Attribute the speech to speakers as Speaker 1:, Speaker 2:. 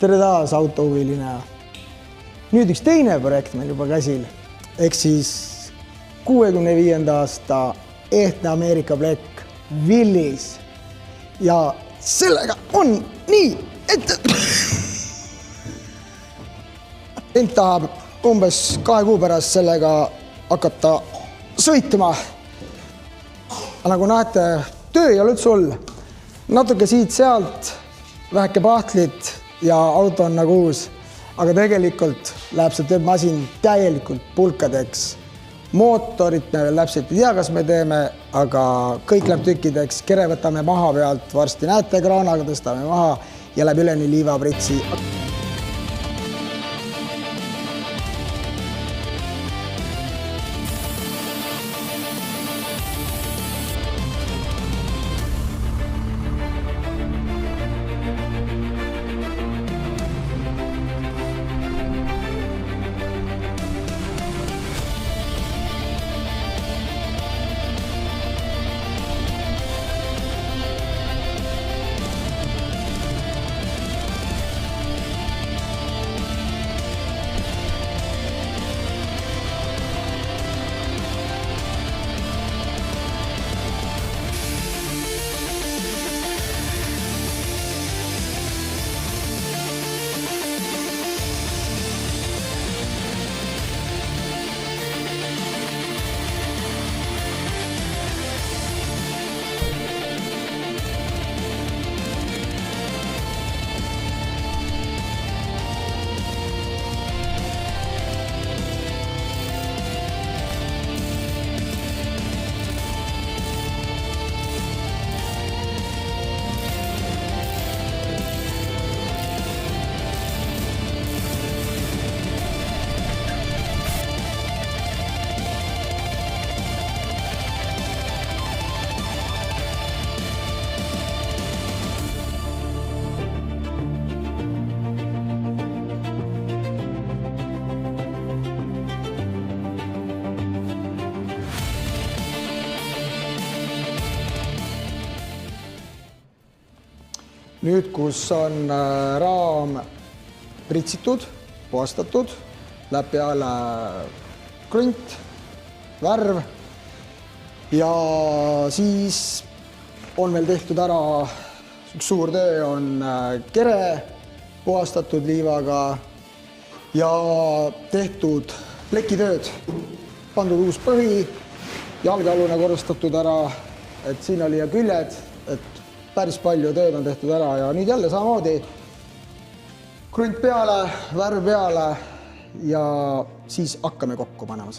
Speaker 1: tere taas, autohuviline. Nüüd üks teine projekt meil juba käsil, ehk siis 65. aasta ehtne Ameerika plekk Willys. Ja sellega on nii, et Ent tahab umbes 2 kuu pärast sellega hakata sõitma. Nagu näete, töö ei ole üldse hull. Natuke siit-sealt, väheke pahtlit ja auto on nagu uus. Aga tegelikult läheb see masin täielikult pulkadeks. Mootorit me veel läpselt ei tea, kas me teeme, aga kõik läheb tükkideks. Kere võtame maha pealt, varsti näete, kraanaga tõstame maha ja läheb üleni liivapritsi. Nüüd, kus on raam pritsitud, puhastatud, läheb peale krunt, värv ja siis on veel tehtud ära üks suur töö, on kere puhastatud liivaga ja tehtud plekitööd, pandud uus põhi, jalgealune korrustatud ära, et siin oli ja küljed, et päris palju tööd on tehtud ära ja nüüd jälle samamoodi krunt peale, värv peale ja siis hakkame kokku panema.